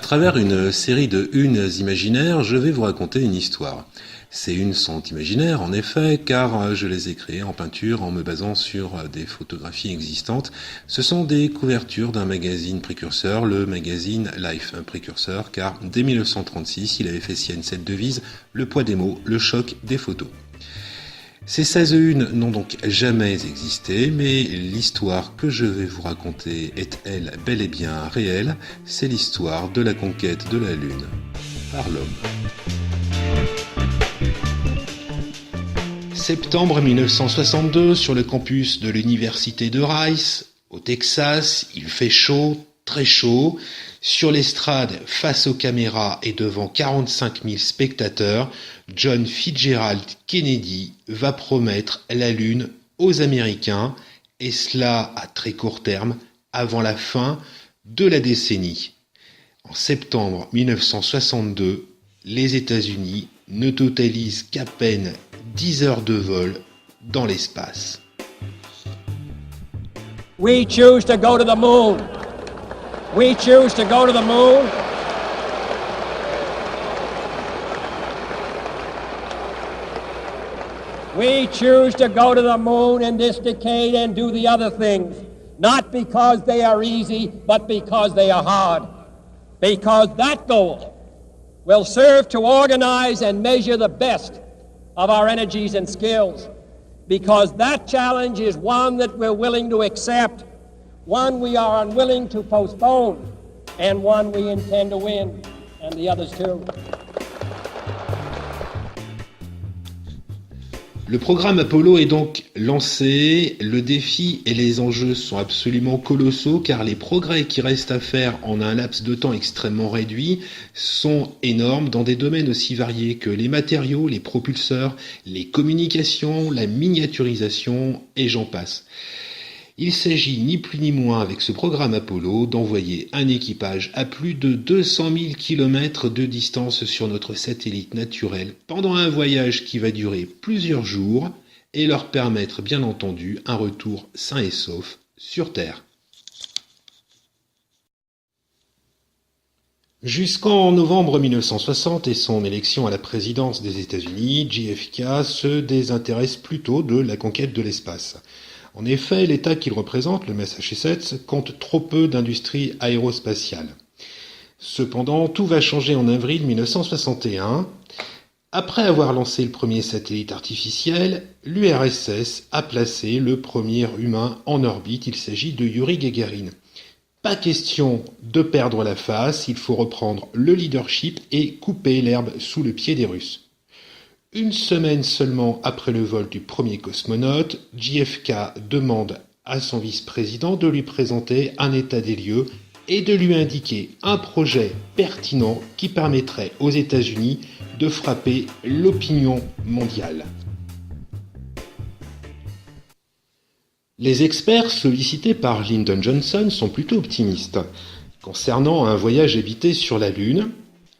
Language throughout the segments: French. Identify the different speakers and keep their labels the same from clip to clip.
Speaker 1: travers une série de unes imaginaires, je vais vous raconter une histoire. Ces unes sont imaginaires, en effet, car je les ai créées en peinture en me basant sur des photographies existantes. Ce sont des couvertures d'un magazine précurseur, le magazine Life, un précurseur, car dès 1936, il avait fait sienne cette devise, le poids des mots, le choc des photos. Ces 16 unes n'ont donc jamais existé, mais l'histoire que je vais vous raconter est, elle, bel et bien réelle. C'est l'histoire de la conquête de la Lune par l'homme. Septembre 1962, sur le campus de l'université de Rice, au Texas, il fait chaud, très chaud. Sur l'estrade, face aux caméras et devant 45 000 spectateurs, John Fitzgerald Kennedy va promettre la Lune aux Américains, et cela à très court terme, avant la fin de la décennie. En septembre 1962, les États-Unis ne totalisent qu'à peine 10 heures de vol dans l'espace.
Speaker 2: We choose to go to the moon. We choose to go to the moon. We choose to go to the moon in this decade and do the other things, not because they are easy, but because they are hard. Because that goal will serve to organize and measure the best of our energies and skills. Because that challenge is one that we're willing to accept, one we are unwilling to postpone, and one we intend to win, and the others too.
Speaker 1: Le programme Apollo est donc lancé, le défi et les enjeux sont absolument colossaux car les progrès qui restent à faire en un laps de temps extrêmement réduit sont énormes dans des domaines aussi variés que les matériaux, les propulseurs, les communications, la miniaturisation et j'en passe. Il s'agit ni plus ni moins avec ce programme Apollo d'envoyer un équipage à plus de 200 000 km de distance sur notre satellite naturel pendant un voyage qui va durer plusieurs jours et leur permettre bien entendu un retour sain et sauf sur Terre. Jusqu'en novembre 1960 et son élection à la présidence des États-Unis, JFK se désintéresse plutôt de la conquête de l'espace. En effet, l'État qu'il représente, le Massachusetts, compte trop peu d'industrie aérospatiale. Cependant, tout va changer en avril 1961. Après avoir lancé le premier satellite artificiel, l'URSS a placé le premier humain en orbite. Il s'agit de Yuri Gagarin. Pas question de perdre la face, il faut reprendre le leadership et couper l'herbe sous le pied des Russes. Une semaine seulement après le vol du premier cosmonaute, JFK demande à son vice-président de lui présenter un état des lieux et de lui indiquer un projet pertinent qui permettrait aux États-Unis de frapper l'opinion mondiale. Les experts sollicités par Lyndon Johnson sont plutôt optimistes concernant un voyage habité sur la Lune.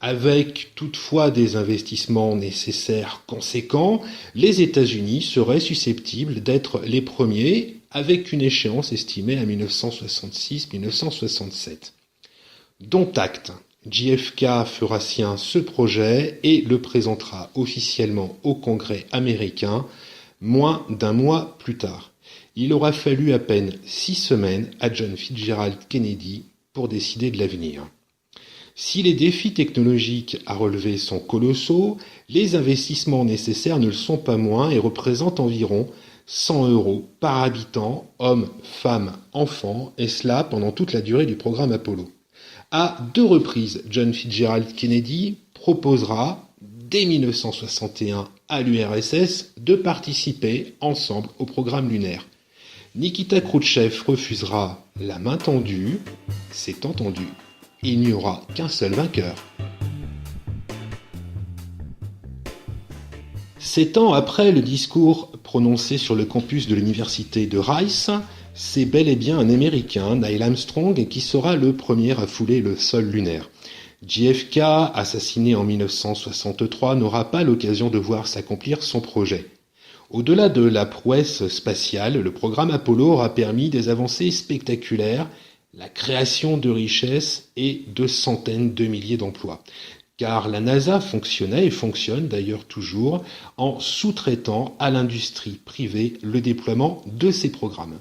Speaker 1: Avec toutefois des investissements nécessaires conséquents, les États-Unis seraient susceptibles d'être les premiers avec une échéance estimée à 1966-1967. Dont acte, JFK fera sien ce projet et le présentera officiellement au Congrès américain moins d'un mois plus tard. Il aura fallu à peine 6 semaines à John Fitzgerald Kennedy pour décider de l'avenir. Si les défis technologiques à relever sont colossaux, les investissements nécessaires ne le sont pas moins et représentent environ 100 € par habitant, hommes, femmes, enfants, et cela pendant toute la durée du programme Apollo. À 2 reprises, John Fitzgerald Kennedy proposera, dès 1961 à l'URSS, de participer ensemble au programme lunaire. Nikita Khrouchtchev refusera la main tendue, c'est entendu. Il n'y aura qu'un seul vainqueur. 7 ans après le discours prononcé sur le campus de l'université de Rice, c'est bel et bien un Américain, Neil Armstrong, qui sera le premier à fouler le sol lunaire. JFK, assassiné en 1963, n'aura pas l'occasion de voir s'accomplir son projet. Au-delà de la prouesse spatiale, le programme Apollo aura permis des avancées spectaculaires, la création de richesses et de centaines de milliers d'emplois. Car la NASA fonctionnait et fonctionne d'ailleurs toujours en sous-traitant à l'industrie privée le déploiement de ses programmes.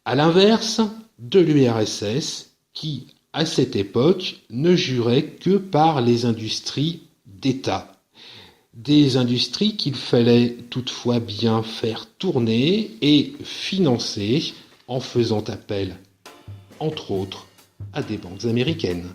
Speaker 1: À l'inverse de l'URSS qui, à cette époque, ne jurait que par les industries d'État. Des industries qu'il fallait toutefois bien faire tourner et financer en faisant appel, entre autres, à des banques américaines.